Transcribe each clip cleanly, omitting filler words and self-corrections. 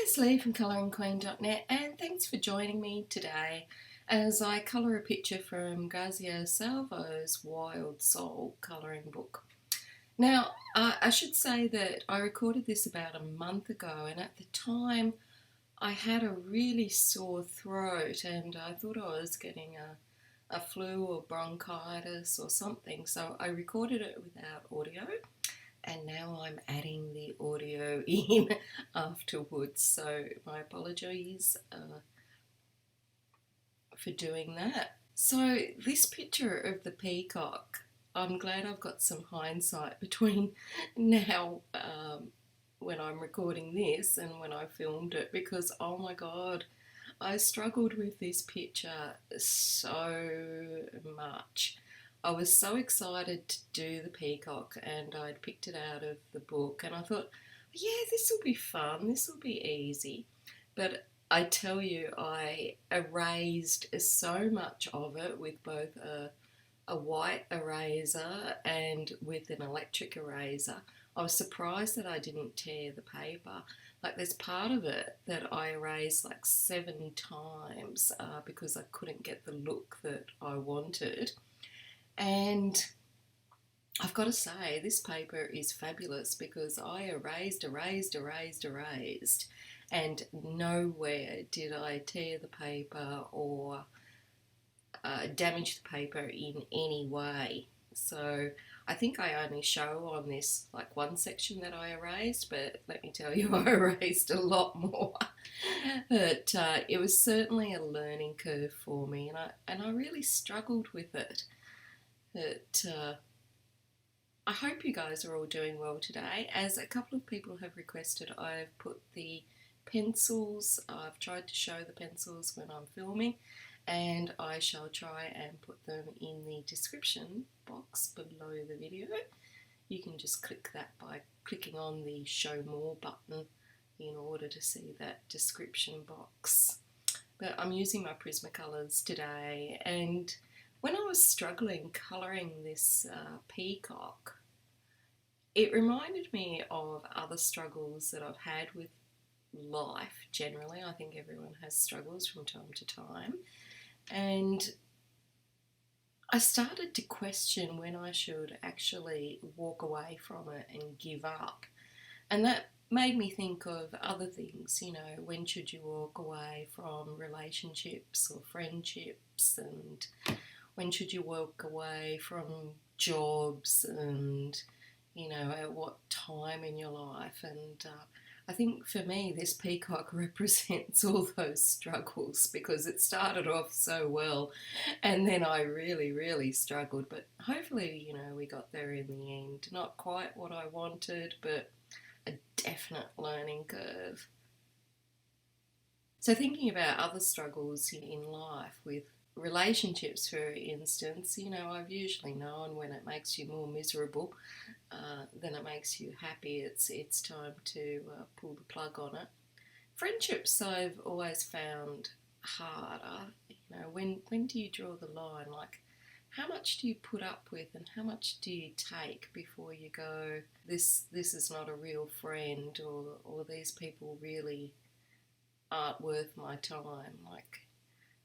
it's Lee from ColouringQueen.net, and thanks for joining me today as I colour a picture from Grazia Salvo's Wild Soul colouring book. Now, I should say that I recorded this about a month ago, and at the time I had a really sore throat and I thought I was getting a flu or bronchitis or something, so I recorded it without audio. And now I'm adding the audio in afterwards, so my apologies for doing that. So this picture of the peacock, I'm glad I've got some hindsight between now when I'm recording this and when I filmed it, because oh my god, I struggled with this picture so much. I was so excited to do the peacock, and I'd picked it out of the book and I thought, yeah, this will be fun, this will be easy. But I tell you, I erased so much of it with both a white eraser and with an electric eraser. I was surprised that I didn't tear the paper. Like, there's part of it that I erased like 7 times because I couldn't get the look that I wanted. And I've got to say, this paper is fabulous because I erased, and nowhere did I tear the paper or damage the paper in any way. So I think I only show on this like one section that I erased, but let me tell you, I erased a lot more. But it was certainly a learning curve for me, and I really struggled with it. But I hope you guys are all doing well today. As a couple of people have requested, I've put the pencils, I've tried to show the pencils when I'm filming, and I shall try and put them in the description box below the video. You can just click that by clicking on the show more button in order to see that description box. But I'm using my Prismacolors today, and when I was struggling colouring this peacock, it reminded me of other struggles that I've had with life generally. I think everyone has struggles from time to time. And I started to question when I should actually walk away from it and give up. And that made me think of other things, you know, when should you walk away from relationships or friendships, and when should you walk away from jobs, and, you know, at what time in your life. And I think for me this peacock represents all those struggles, because it started off so well and then I really struggled. But hopefully, you know, we got there in the end. Not quite what I wanted, but a definite learning curve. So thinking about other struggles in life, with relationships, for instance, you know, I've usually known when it makes you more miserable than it makes you happy, it's time to pull the plug on it. Friendships I've always found harder. You know, when do you draw the line? Like, how much do you put up with and how much do you take before you go, this is not a real friend, or these people really aren't worth my time? Like,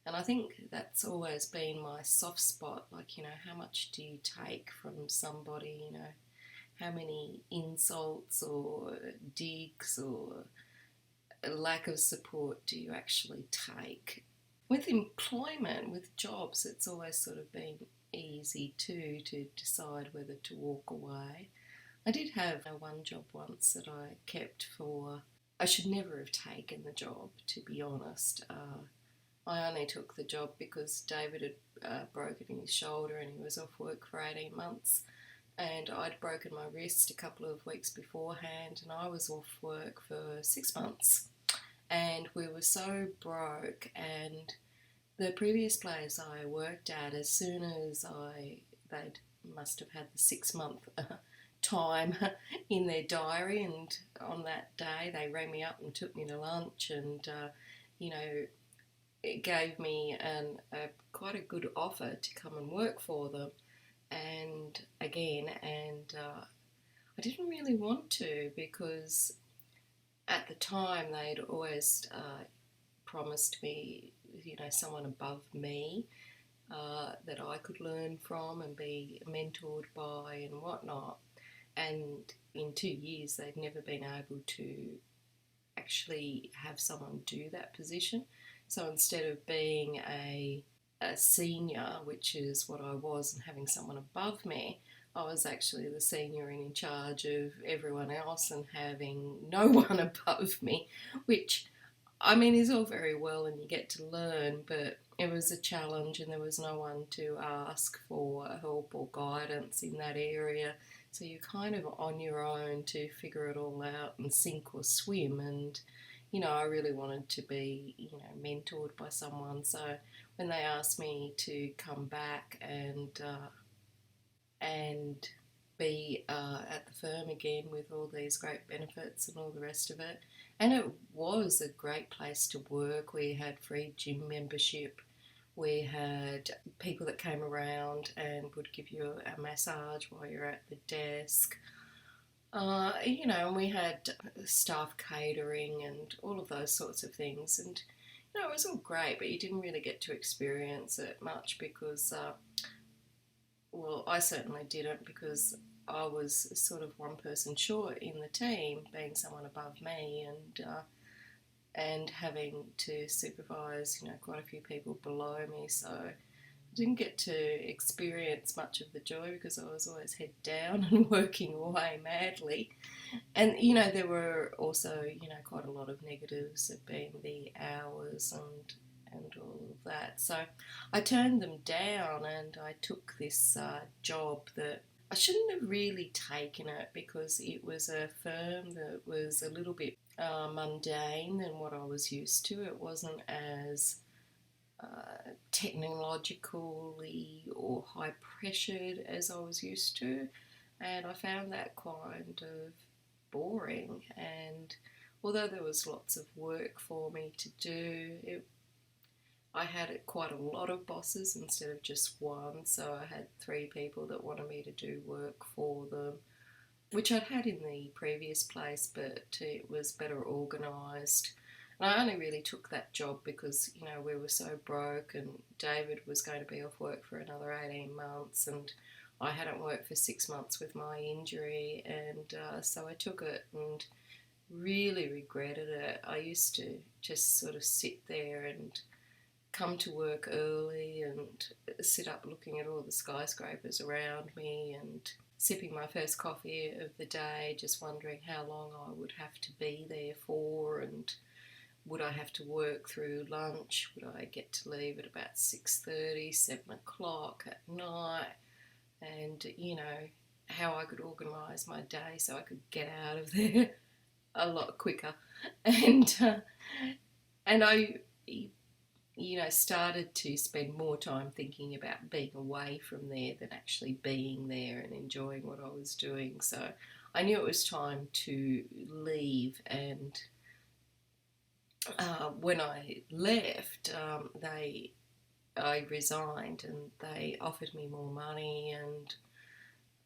and I think that's always been my soft spot. Like, you know, how much do you take from somebody? You know, how many insults or digs or a lack of support do you actually take? With employment, with jobs, it's always sort of been easy too to decide whether to walk away. I did have one job once that I kept for, I should never have taken the job, to be honest. I only took the job because David had broken his shoulder and he was off work for 18 months. And I'd broken my wrist a couple of weeks beforehand, and I was off work for 6 months. And we were so broke, and the previous place I worked at, as soon as they'd must have had the 6-month time in their diary, and on that day they rang me up and took me to lunch, and you know, it gave me quite a good offer to come and work for them. And again, I didn't really want to, because at the time they'd always promised me, someone above me that I could learn from and be mentored by and whatnot. And in 2 years, they'd never been able to actually have someone do that position. So instead of being a senior, which is what I was, and having someone above me, I was actually the senior and in charge of everyone else and having no one above me, which, I mean, is all very well and you get to learn, but it was a challenge and there was no one to ask for help or guidance in that area. So you're kind of on your own to figure it all out and sink or swim. And, I really wanted to be, mentored by someone. So when they asked me to come back and be at the firm again with all these great benefits and all the rest of it. And it was a great place to work. We had free gym membership. We had people that came around and would give you a massage while you're at the desk. And we had staff catering and all of those sorts of things. And, it was all great, but you didn't really get to experience it much because I certainly didn't, because I was sort of one person short in the team, being someone above me, and having to supervise, quite a few people below me. So I didn't get to experience much of the joy because I was always head down and working away madly. And, there were also, quite a lot of negatives of being the hours and all of that. So I turned them down and I took this job that I shouldn't have really taken it, because it was a firm that was a little bit mundane than what I was used to. It wasn't as technologically or high pressured as I was used to, and I found that kind of boring. And although there was lots of work for me to do, I had quite a lot of bosses instead of just one, so I had 3 people that wanted me to do work for them, which I'd had in the previous place, but it was better organised. And I only really took that job because, we were so broke and David was going to be off work for another 18 months and I hadn't worked for 6 months with my injury, and so I took it and really regretted it. I used to just sort of sit there and come to work early and sit up looking at all the skyscrapers around me and sipping my first coffee of the day, just wondering how long I would have to be there for, and would I have to work through lunch, would I get to leave at about 6:30, 7 o'clock at night, and how I could organise my day so I could get out of there a lot quicker. And I started to spend more time thinking about being away from there than actually being there and enjoying what I was doing. So I knew it was time to leave, and when I left, I resigned and they offered me more money, and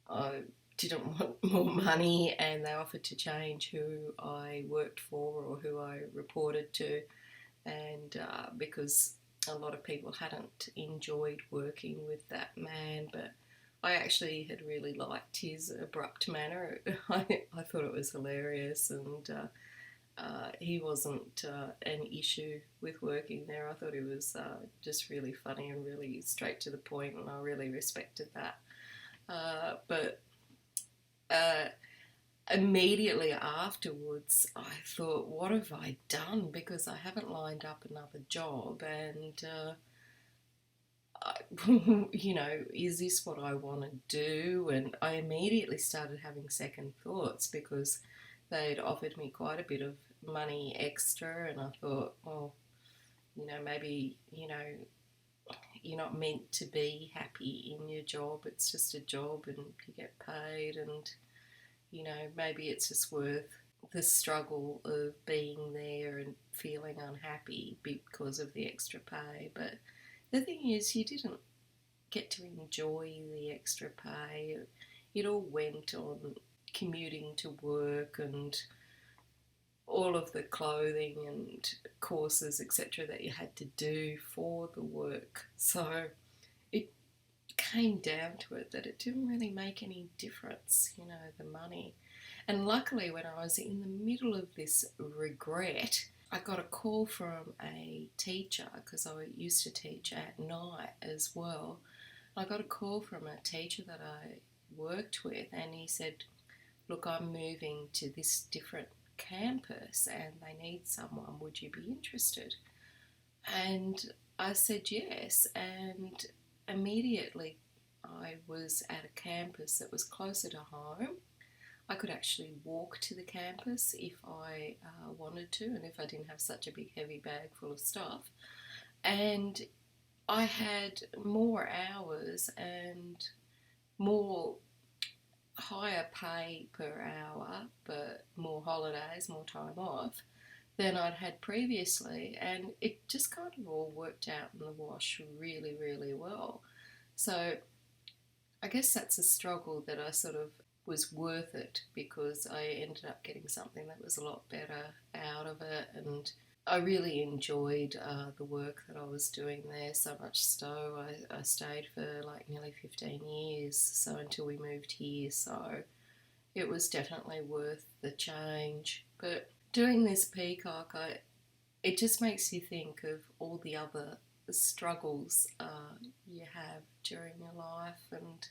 I didn't want more money, and they offered to change who I worked for or who I reported to. And because a lot of people hadn't enjoyed working with that man, but I actually had really liked his abrupt manner. I thought it was hilarious, and he wasn't an issue with working there. I thought he was just really funny and really straight to the point, and I really respected that. But immediately afterwards, I thought, what have I done? Because I haven't lined up another job, and is this what I want to do? And I immediately started having second thoughts, because they'd offered me quite a bit of money extra, and I thought, well, maybe, you're not meant to be happy in your job. It's just a job and you get paid, and maybe it's just worth the struggle of being there and feeling unhappy because of the extra pay. But the thing is, you didn't get to enjoy the extra pay. It all went on commuting to work and all of the clothing and courses, etc., that you had to do for the work. So it came down to it that it didn't really make any difference, you know, the money. And luckily, when I was in the middle of this regret, I got a call from a teacher, because I used to teach at night as well. I got a call from a teacher that I worked with, and he said, look, I'm moving to this different campus and they need someone, would you be interested? And I said yes, and immediately I was at a campus that was closer to home. I could actually walk to the campus if I wanted to, and if I didn't have such a big heavy bag full of stuff. And I had more hours and more higher pay per hour, but more holidays, more time off than I'd had previously, and it just kind of all worked out in the wash really, really well. So I guess that's a struggle that I sort of was worth it, because I ended up getting something that was a lot better out of it, and I really enjoyed the work that I was doing there, so much so I stayed for like nearly 15 years, so until we moved here, so it was definitely worth the change. But doing this Peacock, it just makes you think of all the other struggles you have during your life, and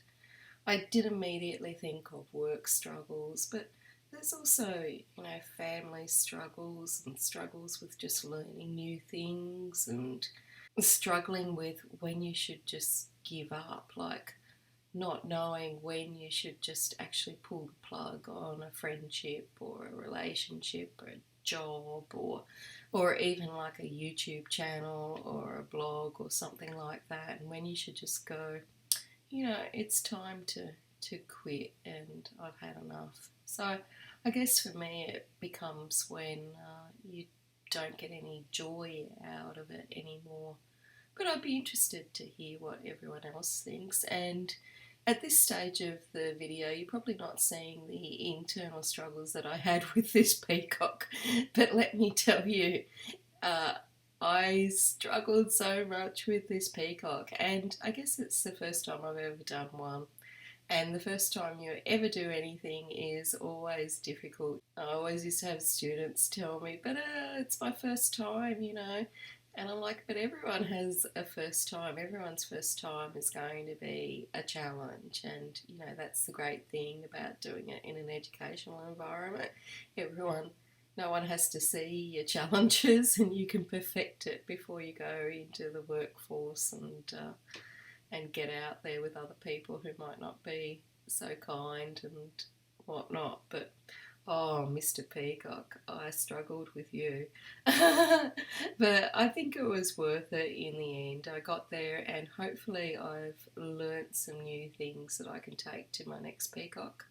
I did immediately think of work struggles, but there's also, you know, family struggles and struggles with just learning new things and struggling with when you should just give up, like not knowing when you should just actually pull the plug on a friendship or a relationship or a job, or even like a YouTube channel or a blog or something like that, and when you should just go, you know, it's time to quit and I've had enough. So I guess for me it becomes when you don't get any joy out of it anymore. But I'd be interested to hear what everyone else thinks. And at this stage of the video, you're probably not seeing the internal struggles that I had with this Peacock. But let me tell you, I struggled so much with this Peacock, and I guess it's the first time I've ever done one. And the first time you ever do anything is always difficult. I always used to have students tell me, but it's my first time, you know. And I'm like, but everyone has a first time. Everyone's first time is going to be a challenge. And, you know, that's the great thing about doing it in an educational environment. No one has to see your challenges, and you can perfect it before you go into the workforce and get out there with other people who might not be so kind and whatnot. But oh, Mr. Peacock, I struggled with you. But I think it was worth it in the end. I got there, and hopefully I've learnt some new things that I can take to my next Peacock.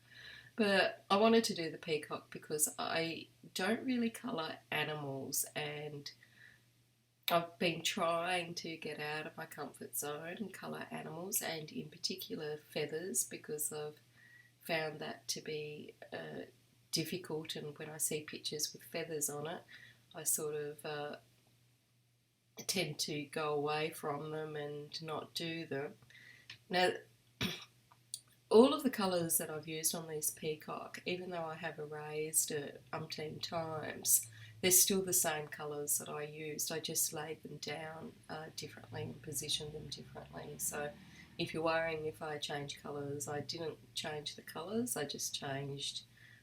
But I wanted to do the Peacock because I don't really colour animals, and I've been trying to get out of my comfort zone and colour animals, and in particular feathers, because I've found that to be difficult, and when I see pictures with feathers on it, I sort of tend to go away from them and not do them. Now, all of the colours that I've used on this Peacock, even though I have erased it umpteen times, they're still the same colours that I used. I just laid them down differently and positioned them differently. So if you're worrying if I change colours, I didn't change the colours, I just changed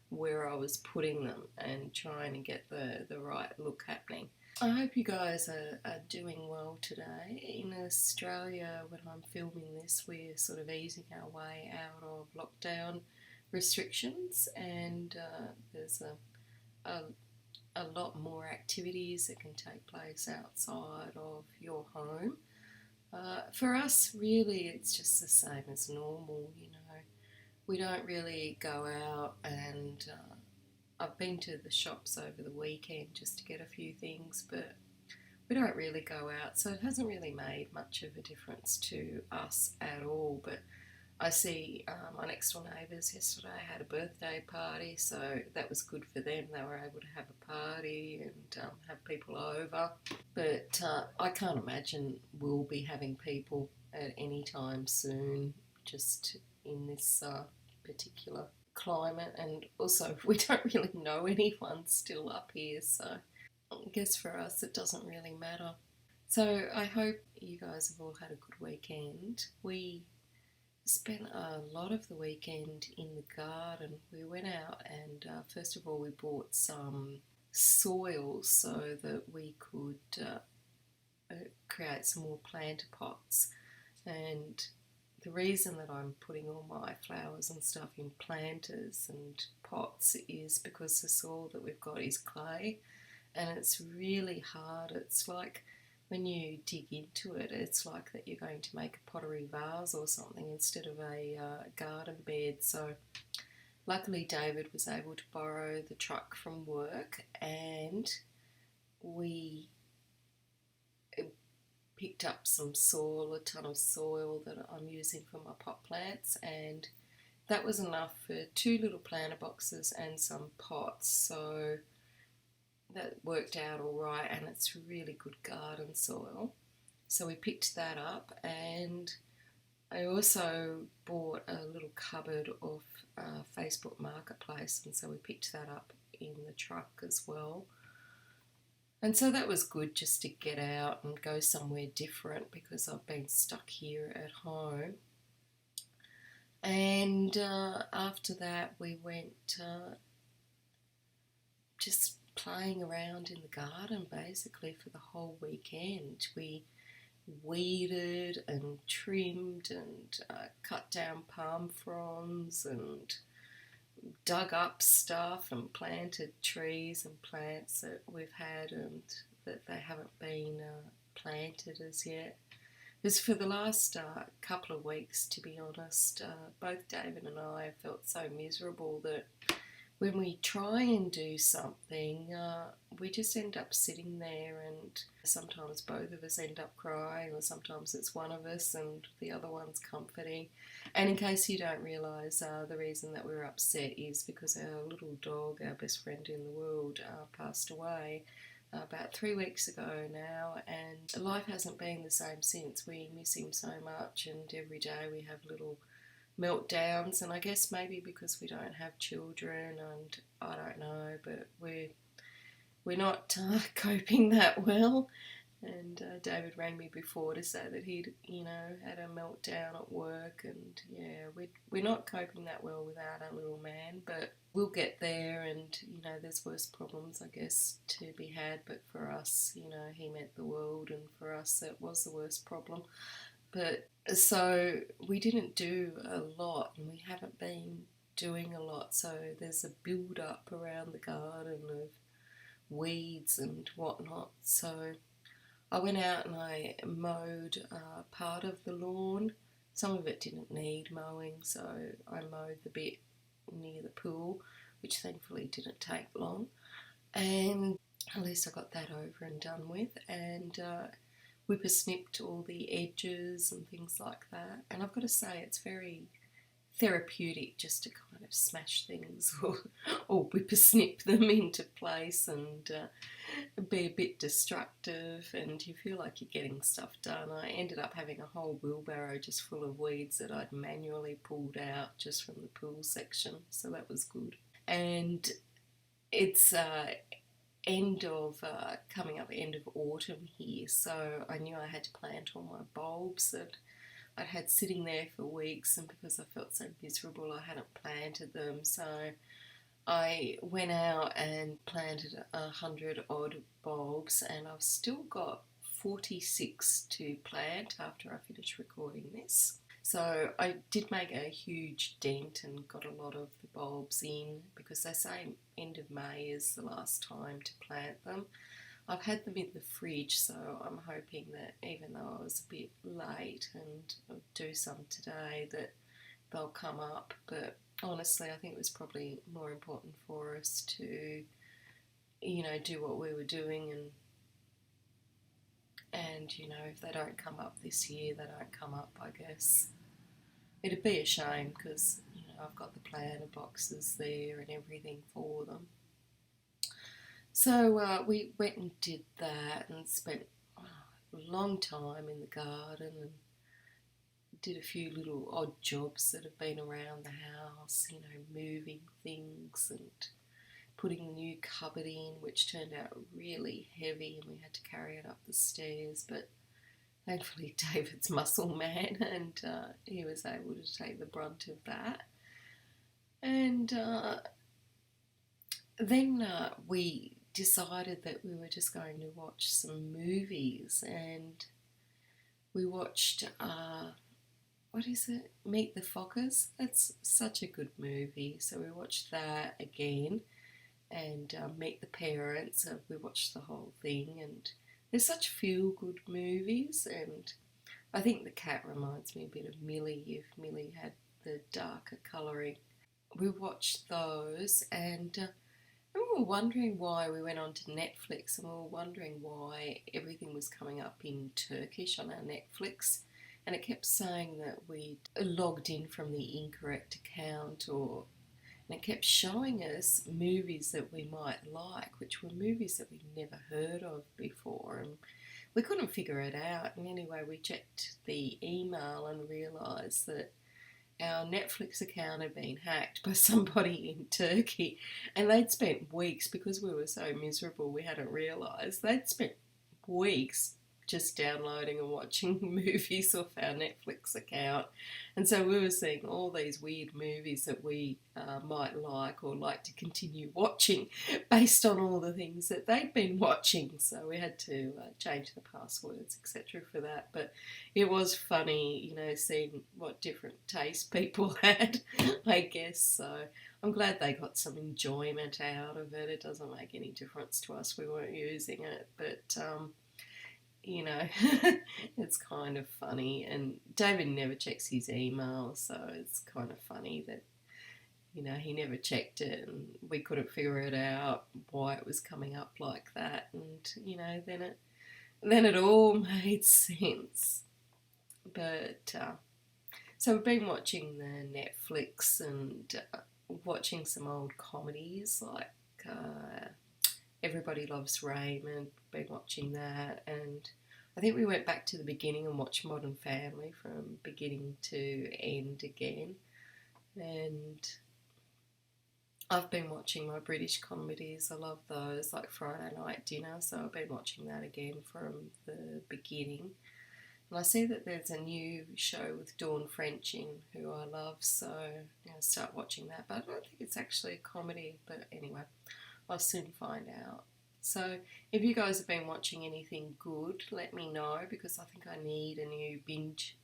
where I was putting them and trying to get the right look happening. I hope you guys are doing well today. In Australia, when I'm filming this, we're sort of easing our way out of lockdown restrictions, and there's a lot more activities that can take place outside of your home. For us, really, it's just the same as normal, you know. We don't really go out, and I've been to the shops over the weekend just to get a few things, but we don't really go out, so it hasn't really made much of a difference to us at all. But I see my next door neighbours yesterday had a birthday party, so that was good for them. They were able to have a party and have people over. But I can't imagine we'll be having people at any time soon, just in this particular climate. And also, we don't really know anyone still up here, so I guess for us it doesn't really matter. So I hope you guys have all had a good weekend. We spent a lot of the weekend in the garden. We went out and first of all we bought some soil so that we could create some more planter pots. And the reason that I'm putting all my flowers and stuff in planters and pots is because the soil that we've got is clay, and it's really hard. It's like when you dig into it, it's like that you're going to make a pottery vase or something instead of a garden bed. So luckily David was able to borrow the truck from work, and we picked up some soil, a ton of soil that I'm using for my pot plants, and that was enough for 2 little planter boxes and some pots. So that worked out all right, and it's really good garden soil. So we picked that up, and I also bought a little cupboard off Facebook Marketplace, and so we picked that up in the truck as well. And so that was good, just to get out and go somewhere different because I've been stuck here at home. And after that we went just playing around in the garden basically for the whole weekend. We weeded and trimmed and cut down palm fronds and dug up stuff and planted trees and plants that we've had and that they haven't been planted as yet. Because for the last couple of weeks, to be honest, both David and I have felt so miserable that when we try and do something, we just end up sitting there, and sometimes both of us end up crying, or sometimes it's one of us and the other one's comforting. And in case you don't realise, the reason that we're upset is because our little dog, our best friend in the world, passed away about 3 weeks ago now, and life hasn't been the same since. We miss him so much, and every day we have little meltdowns, and I guess maybe because we don't have children, and I don't know, but we're not coping that well. And David rang me before to say that he'd had a meltdown at work, and we're not coping that well without our little man, but we'll get there. And there's worse problems, I guess, to be had, but for us, he meant the world, and for us it was the worst problem. But so we didn't do a lot, and we haven't been doing a lot, so there's a build up around the garden of weeds and whatnot. So I went out and I mowed part of the lawn. Some of it didn't need mowing, so I mowed the bit near the pool, which thankfully didn't take long, and at least I got that over and done with. And whipper-snipped all the edges and things like that. And I've got to say, it's very therapeutic just to kind of smash things or whipper-snip them into place and be a bit destructive, and you feel like you're getting stuff done. I ended up having a whole wheelbarrow just full of weeds that I'd manually pulled out just from the pool section, so that was good. And it's coming up end of autumn here, so I knew I had to plant all my bulbs that I'd had sitting there for weeks, and because I felt so miserable I hadn't planted them, so I went out and planted 100 odd bulbs, and I've still got 46 to plant after I finish recording this. So I did make a huge dent and got a lot of the bulbs in, because they say end of May is the last time to plant them. I've had them in the fridge, so I'm hoping that even though I was a bit late and I'll do some today, that they'll come up. But honestly, I think it was probably more important for us to, do what we were doing, and if they don't come up this year, they don't come up, I guess. it'd be a shame because, you know, I've got the planter boxes there and everything for them. So we went and did that and spent a long time in the garden and did a few little odd jobs that have been around the house, you know, moving things and putting a new cupboard in, which turned out really heavy and we had to carry it up the stairs. But thankfully David's muscle man and he was able to take the brunt of that. And then we decided that we were just going to watch some movies, and we watched what is it? Meet the Fockers. That's such a good movie. So we watched that again, and Meet the Parents. We watched the whole thing, and they're such feel-good movies. And I think the cat reminds me a bit of Millie, if Millie had the darker colouring. We watched those, and we were wondering why we went on to Netflix, and we were wondering why everything was coming up in Turkish on our Netflix. And it kept saying that we'd logged in from the incorrect account, and it kept showing us movies that we might like, which were movies that we'd never heard of before, and we couldn't figure it out. And anyway, we checked the email and realised that our Netflix account had been hacked by somebody in Turkey, and they'd spent weeks, because we were so miserable we hadn't realised, they'd spent weeks just downloading and watching movies off our Netflix account. And so we were seeing all these weird movies that we might like or like to continue watching based on all the things that they'd been watching. So we had to change the passwords, etc. for that. But it was funny, you know, seeing what different tastes people had, I guess. So I'm glad they got some enjoyment out of it. It doesn't make any difference to us. We weren't using it, but you know, it's kind of funny. And David never checks his email, so it's kind of funny that, you know, he never checked it and we couldn't figure it out why it was coming up like that. And, you know, then it all made sense. But so we've been watching the Netflix and watching some old comedies like Everybody Loves Raymond, been watching that, and I think we went back to the beginning and watched Modern Family from beginning to end again. And I've been watching my British comedies. I love those, like Friday Night Dinner, so I've been watching that again from the beginning. And I see that there's a new show with Dawn French in, who I love, so I'm going to start watching that. But I don't think it's actually a comedy, but anyway, I'll soon find out. So if you guys have been watching anything good, let me know, because I think I need a new binge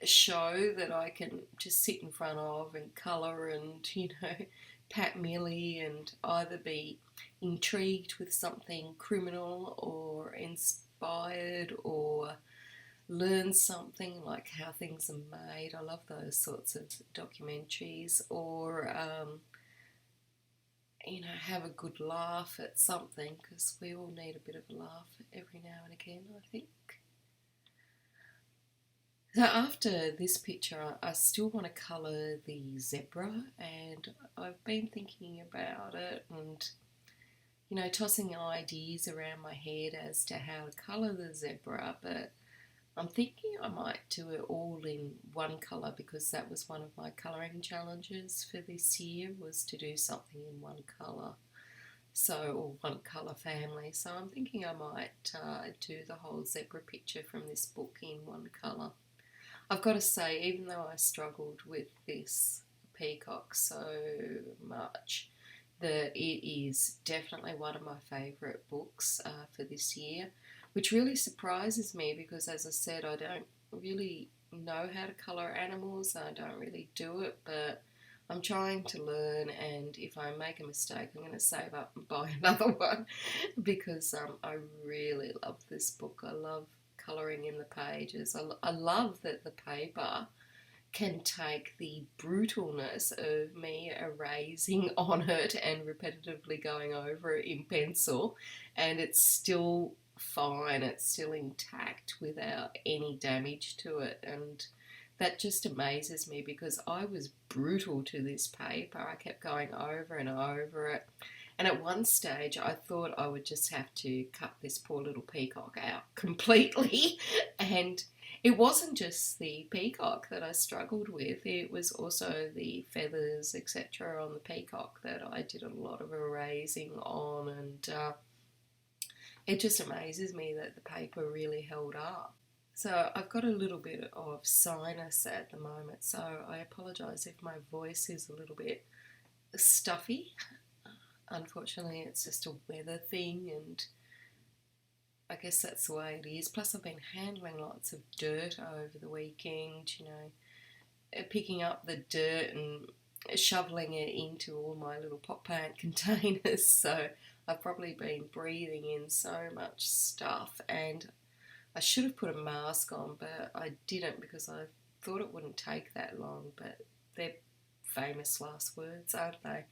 show that I can just sit in front of and colour and, you know, pat Millie and either be intrigued with something criminal or inspired or learn something, like how things are made. I love those sorts of documentaries. Or you know, have a good laugh at something, because we all need a bit of a laugh every now and again, I think. So after this picture, I still want to colour the zebra, and I've been thinking about it and, you know, tossing ideas around my head as to how to colour the zebra, but I'm thinking I might do it all in one colour, because that was one of my colouring challenges for this year, was to do something in one colour, or one colour family. So I'm thinking I might do the whole zebra picture from this book in one colour. I've got to say, even though I struggled with this Peacock so much, that it is definitely one of my favourite books for this year, which really surprises me, because, as I said, I don't really know how to colour animals. I don't really do it, but I'm trying to learn, and if I make a mistake, I'm going to save up and buy another one, because I really love this book. I love colouring in the pages. I love that the paper can take the brutalness of me erasing on it and repetitively going over it in pencil, and it's still fine, it's still intact without any damage to it. And that just amazes me because I was brutal to this paper. I kept going over and over it. And at one stage, I thought I would just have to cut this poor little peacock out completely. And it wasn't just the peacock that I struggled with, it was also the feathers, etc., on the peacock that I did a lot of erasing on. And it just amazes me that the paper really held up. So I've got a little bit of sinus at the moment, so I apologise if my voice is a little bit stuffy. Unfortunately, it's just a weather thing, and I guess that's the way it is. Plus, I've been handling lots of dirt over the weekend, you know, picking up the dirt and shoveling it into all my little pot plant containers. So I've probably been breathing in so much stuff, and I should have put a mask on, but I didn't because I thought it wouldn't take that long, but they're famous last words, aren't they?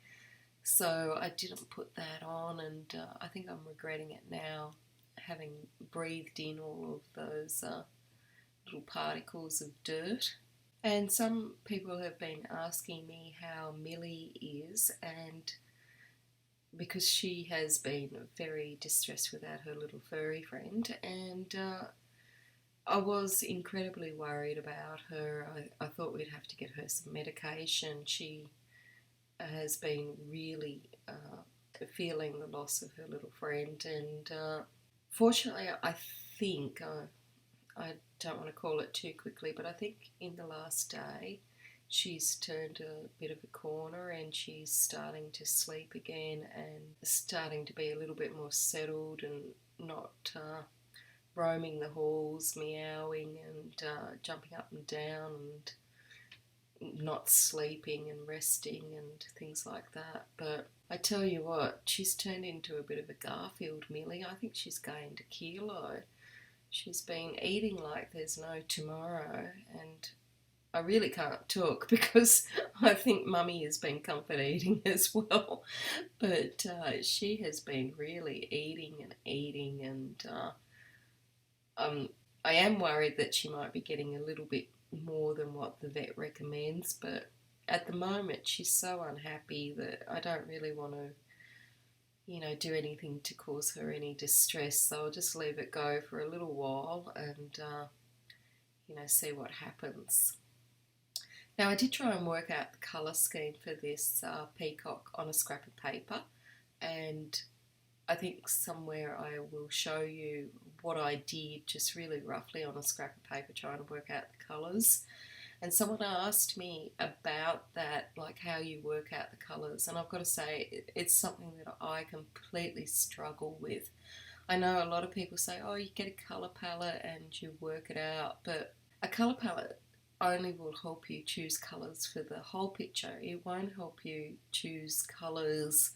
So I didn't put that on, and I think I'm regretting it now, having breathed in all of those little particles of dirt. And some people have been asking me how Millie is, and because she has been very distressed without her little furry friend, and I was incredibly worried about her. I thought we'd have to get her some medication. She has been really feeling the loss of her little friend, and fortunately I think, I don't want to call it too quickly, but I think in the last day she's turned a bit of a corner and she's starting to sleep again and starting to be a little bit more settled and not roaming the halls, meowing and jumping up and down and not sleeping and resting and things like that. But I tell you what, she's turned into a bit of a Garfield, Millie. I think she's gained a kilo. She's been eating like there's no tomorrow, and I really can't talk because I think Mummy has been comfort eating as well. But she has been really eating and eating, and I am worried that she might be getting a little bit more than what the vet recommends, but at the moment she's so unhappy that I don't really want to, you know, do anything to cause her any distress, so I'll just leave it go for a little while and you know, see what happens. Now, I did try and work out the colour scheme for this peacock on a scrap of paper, and I think somewhere I will show you what I did just really roughly on a scrap of paper trying to work out the colours. And someone asked me about that, like how you work out the colours, and I've got to say it's something that I completely struggle with. I know a lot of people say, oh, you get a colour palette and you work it out, but a colour palette only will help you choose colours for the whole picture. It won't help you choose colours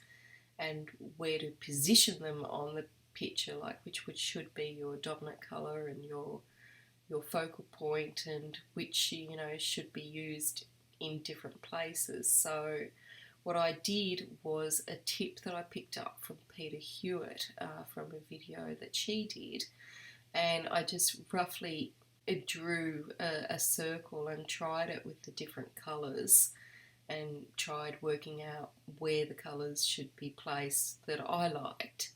and where to position them on the picture, like which should be your dominant colour and your focal point, and which, you know, should be used in different places. So what I did was a tip that I picked up from Peter Hewitt from a video that she did, and I just roughly drew a circle and tried it with the different colours and tried working out where the colours should be placed that I liked.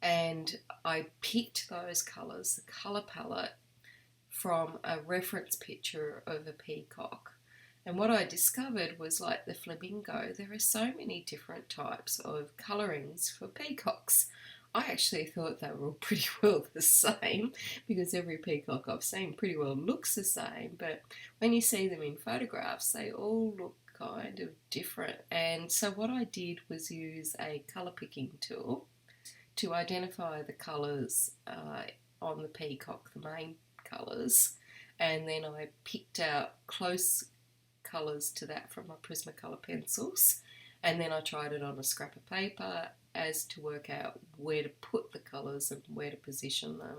And I picked those colours, the colour palette, from a reference picture of a peacock. And what I discovered was, like the flamingo, there are so many different types of colourings for peacocks. I actually thought they were all pretty well the same because every peacock I've seen pretty well looks the same, but when you see them in photographs they all look kind of different. And so what I did was use a colour picking tool to identify the colours on the peacock, the main colours, and then I picked out close colours to that from my Prismacolor pencils, and then I tried it on a scrap of paper as to work out where to put the colours and where to position them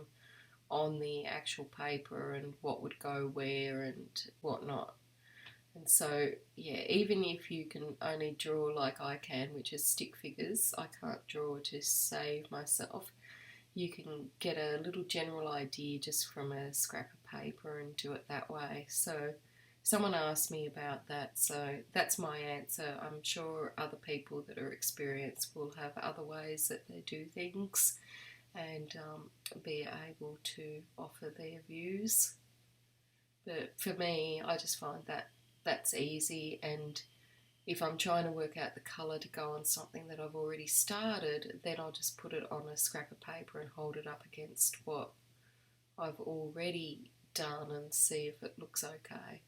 on the actual paper and what would go where and whatnot. And so, yeah, even if you can only draw like I can, which is stick figures, I can't draw to save myself, you can get a little general idea just from a scrap of paper and do it that way. So Someone asked me about that, so that's my answer. I'm sure other people that are experienced will have other ways that they do things and be able to offer their views. But for me, I just find that that's easy, and if I'm trying to work out the colour to go on something that I've already started, then I'll just put it on a scrap of paper and hold it up against what I've already done and see if it looks okay.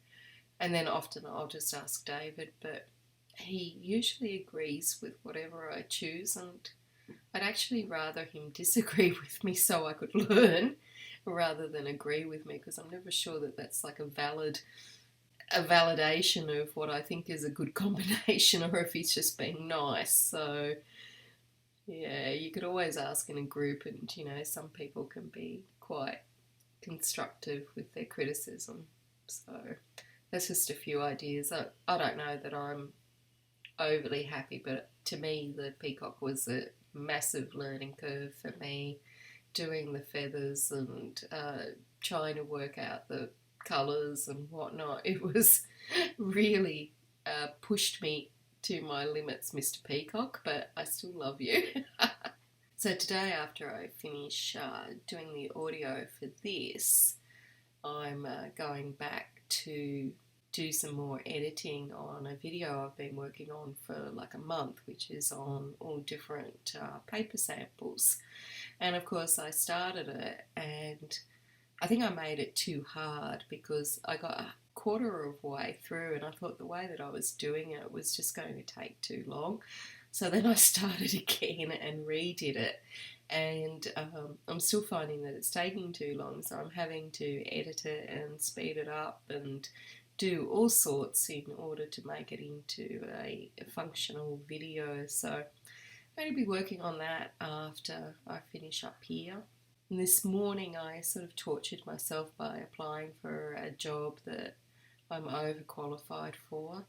And then often I'll just ask David, but he usually agrees with whatever I choose, and I'd actually rather him disagree with me so I could learn rather than agree with me, because I'm never sure that that's like a validation of what I think is a good combination, or if he's just being nice. So yeah, you could always ask in a group, and some people can be quite constructive with their criticism. So that's just a few ideas. I don't know that I'm overly happy, but to me the Peacock was a massive learning curve for me, doing the feathers and trying to work out the colours and whatnot. It was really pushed me to my limits, Mr. Peacock, but I still love you. So today, after I finish doing the audio for this, I'm going back to do some more editing on a video I've been working on for like a month, which is on all different paper samples. And of course I started it, and I think I made it too hard because I got a quarter of the way through and I thought the way that I was doing it was just going to take too long. So then I started again and redid it, and I'm still finding that it's taking too long, so I'm having to edit it and speed it up and do all sorts in order to make it into a functional video. So I'm going to be working on that after I finish up here. And this morning I sort of tortured myself by applying for a job that I'm overqualified for.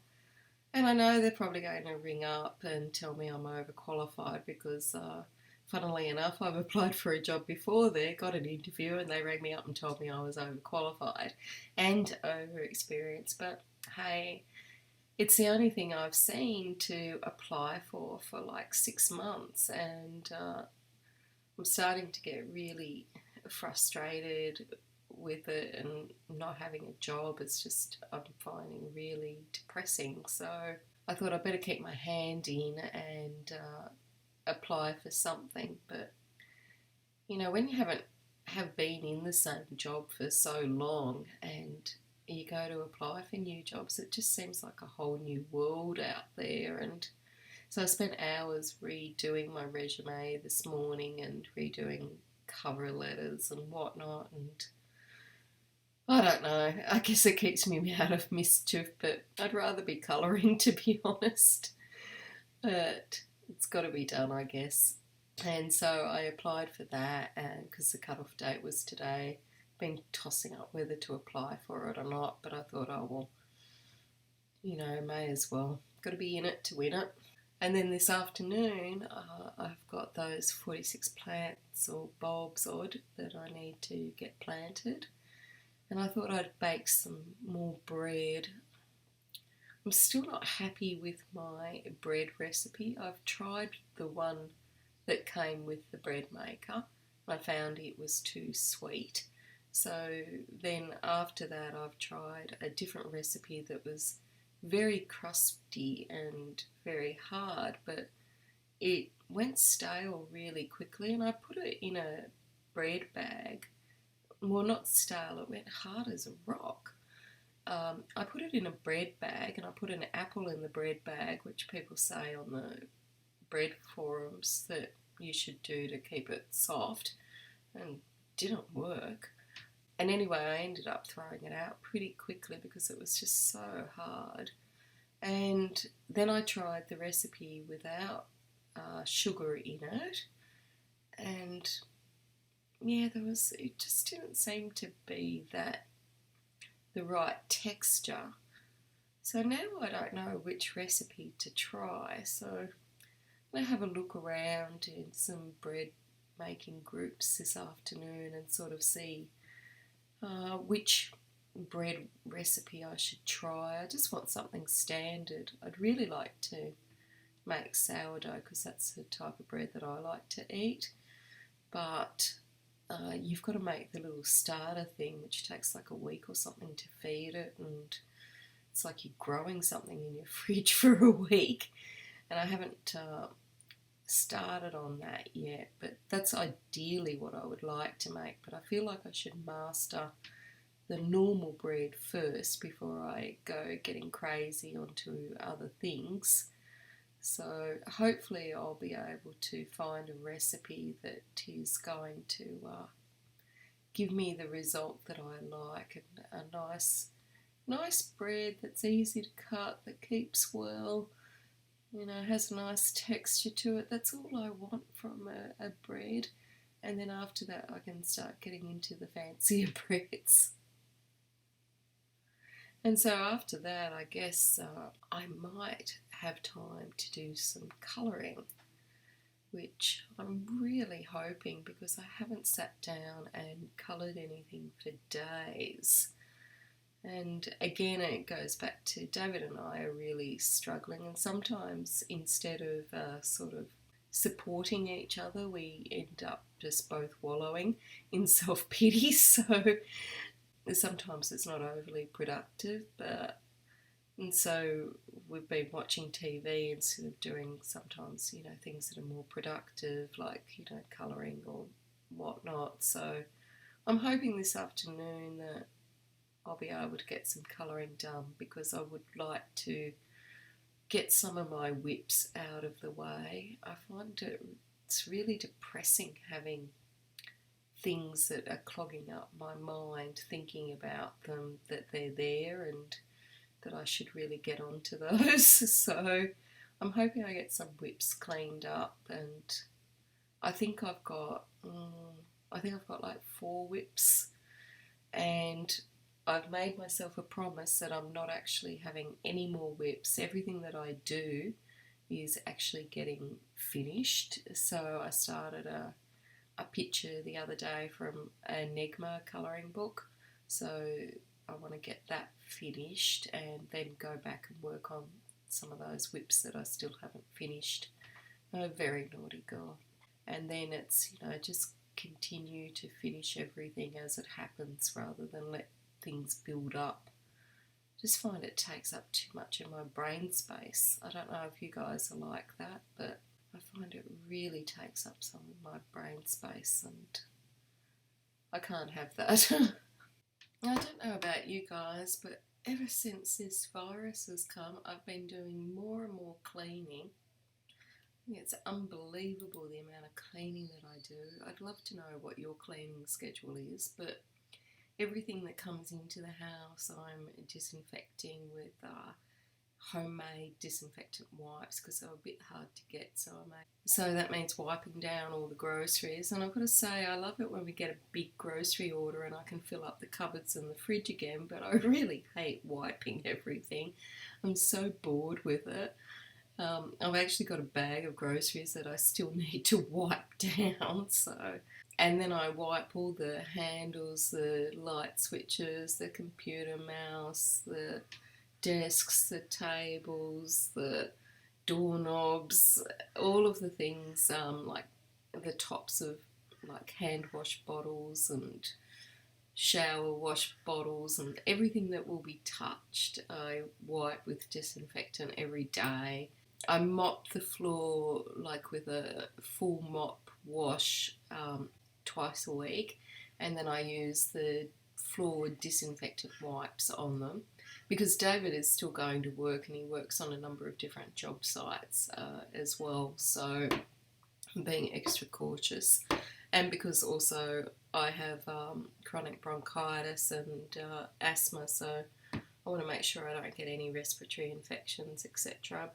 And I know they're probably going to ring up and tell me I'm overqualified because, funnily enough, I've applied for a job before there, got an interview, and they rang me up and told me I was overqualified and overexperienced. But hey, it's the only thing I've seen to apply for like 6 months, and I'm starting to get really frustrated with it, and not having a job, I'm finding really depressing. So I thought I'd better keep my hand in and apply for something. But when you have been in the same job for so long and you go to apply for new jobs, it just seems like a whole new world out there. And so I spent hours redoing my resume this morning and redoing cover letters and whatnot, and I don't know, I guess it keeps me out of mischief, but I'd rather be colouring, to be honest. But it's got to be done, I guess. And so I applied for that, and because the cut-off date was today, been tossing up whether to apply for it or not, but I thought, oh well, may as well. Got to be in it to win it. And then this afternoon, I've got those 46 plants or bulbs odd that I need to get planted. And I thought I'd bake some more bread. I'm still not happy with my bread recipe. I've tried the one that came with the bread maker. I found it was too sweet. So then after that, I've tried a different recipe that was very crusty and very hard, but it went stale really quickly, and I put it in a bread bag. Well, not stale, it went hard as a rock. I put it in a bread bag, and I put an apple in the bread bag, which people say on the bread forums that you should do to keep it soft, and didn't work. And anyway, I ended up throwing it out pretty quickly because it was just so hard. And then I tried the recipe without sugar in it, and yeah, it just didn't seem to be the right texture. So now I don't know which recipe to try. So I'm going to have a look around in some bread making groups this afternoon and sort of see which bread recipe I should try. I just want something standard. I'd really like to make sourdough because that's the type of bread that I like to eat, but you've got to make the little starter thing, which takes like a week or something to feed it, and it's like you're growing something in your fridge for a week, and I haven't started on that yet, but that's ideally what I would like to make. But I feel like I should master the normal bread first before I go getting crazy onto other things. So hopefully I'll be able to find a recipe that is going to give me the result that I like, and a nice bread that's easy to cut, that keeps well, has a nice texture to it. That's all I want from a bread. And then after that I can start getting into the fancier breads. And so after that, I guess I might have time to do some colouring, which I'm really hoping, because I haven't sat down and coloured anything for days. And again, it goes back to David and I are really struggling, and sometimes instead of sort of supporting each other, we end up just both wallowing in self-pity. So sometimes it's not overly productive, and so we've been watching TV instead of doing sometimes, things that are more productive, like, colouring or whatnot. So I'm hoping this afternoon that I'll be able to get some colouring done, because I would like to get some of my whips out of the way. I find it's really depressing having things that are clogging up my mind, thinking about them, that they're there and that I should really get onto those. So I'm hoping I get some whips cleaned up, and I think I've got like 4 whips, and I've made myself a promise that I'm not actually having any more whips. Everything that I do is actually getting finished. So I started a picture the other day from an Enigma colouring book, so I want to get that finished and then go back and work on some of those whips that I still haven't finished. I'm a very naughty girl. And then it's, just continue to finish everything as it happens rather than let things build up. Just find it takes up too much of my brain space. I don't know if you guys are like that, but I find it really takes up some of my brain space, and I can't have that. I don't know about you guys, but ever since this virus has come, I've been doing more and more cleaning. It's unbelievable the amount of cleaning that I do. I'd love to know what your cleaning schedule is, but everything that comes into the house I'm disinfecting with homemade disinfectant wipes, because they're a bit hard to get, so that means wiping down all the groceries. And I've got to say, I love it when we get a big grocery order and I can fill up the cupboards and the fridge again, but I really hate wiping everything. I'm so bored with it. I've actually got a bag of groceries that I still need to wipe down, and then I wipe all the handles, the light switches, the computer mouse, the desks, the tables, the doorknobs, all of the things, like the tops of like hand wash bottles and shower wash bottles, and everything that will be touched I wipe with disinfectant every day. I mop the floor like with a full mop wash twice a week, and then I use the floor disinfectant wipes on them, because David is still going to work and he works on a number of different job sites as well, so I'm being extra cautious. And because also I have chronic bronchitis and asthma, so I want to make sure I don't get any respiratory infections, etc.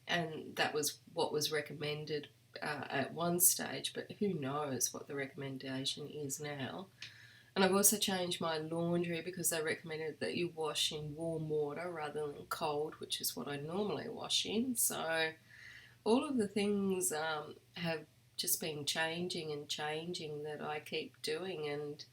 And that was what was recommended at one stage, but who knows what the recommendation is now. And I've also changed my laundry, because they recommended that you wash in warm water rather than cold, which is what I normally wash in. So all of the things have just been changing and changing that I keep doing, and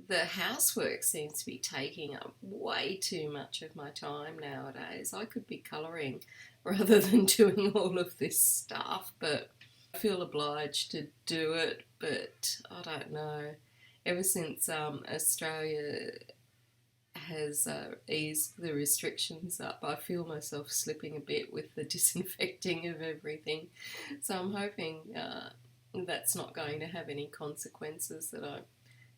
the housework seems to be taking up way too much of my time nowadays. I could be colouring rather than doing all of this stuff, but I feel obliged to do it. But I don't know. Ever since Australia has eased the restrictions up, I feel myself slipping a bit with the disinfecting of everything. So I'm hoping that's not going to have any consequences, that I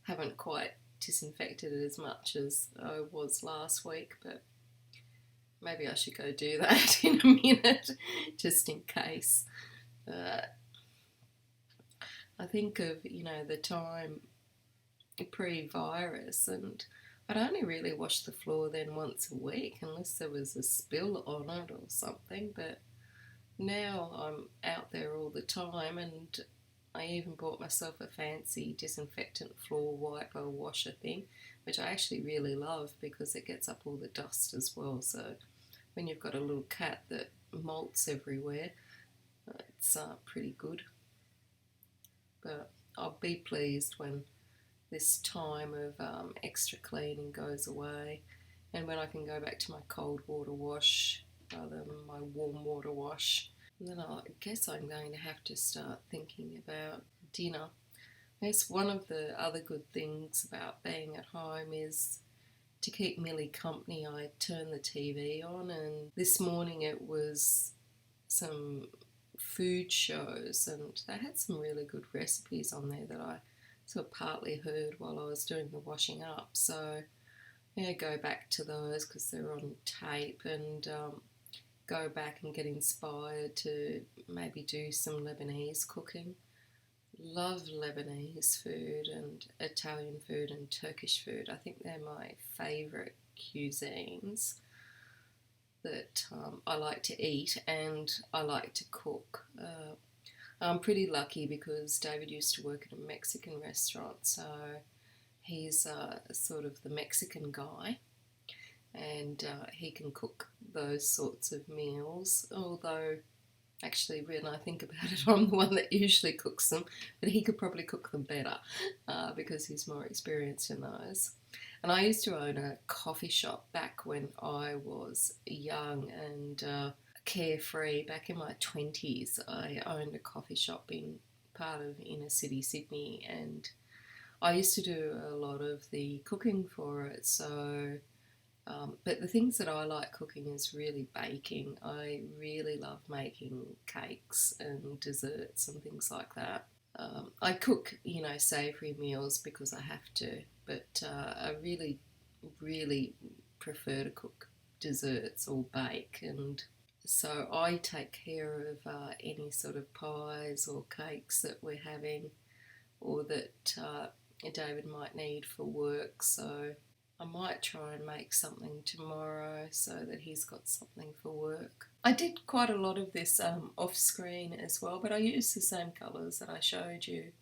haven't quite disinfected it as much as I was last week, but maybe I should go do that in a minute, just in case. I think of, the time pre-virus, and I'd only really wash the floor then once a week unless there was a spill on it or something, but now I'm out there all the time, and I even bought myself a fancy disinfectant floor wiper washer thing, which I actually really love because it gets up all the dust as well. So when you've got a little cat that molts everywhere, it's pretty good. But I'll be pleased when this time of extra cleaning goes away, and when I can go back to my cold water wash rather than my warm water wash. And then I guess I'm going to have to start thinking about dinner. I guess one of the other good things about being at home is to keep Millie company. I turn the TV on, and this morning it was some food shows, and they had some really good recipes on there that I sort of partly heard while I was doing the washing up. So go back to those because they're on tape, and go back and get inspired to maybe do some Lebanese cooking. Love Lebanese food and Italian food and Turkish food. I think they're my favourite cuisines that I like to eat and I like to cook. I'm pretty lucky because David used to work at a Mexican restaurant, so he's sort of the Mexican guy, and he can cook those sorts of meals, although actually when I think about it, I'm the one that usually cooks them, but he could probably cook them better because he's more experienced in those. And I used to own a coffee shop back when I was young and carefree. Back in my 20s, I owned a coffee shop in part of inner city Sydney, and I used to do a lot of the cooking for it. So but the things that I like cooking is really baking. I really love making cakes and desserts and things like that. I cook, savoury meals because I have to, but I really, really prefer to cook desserts or bake, and so I take care of any sort of pies or cakes that we're having or that David might need for work. So I might try and make something tomorrow so that he's got something for work. I did quite a lot of this off screen as well, but I used the same colours that I showed you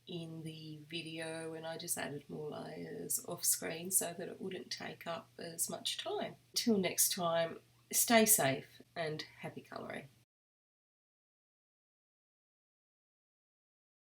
in the video, and I just added more layers off screen so that it wouldn't take up as much time. Till next time, stay safe and happy colouring.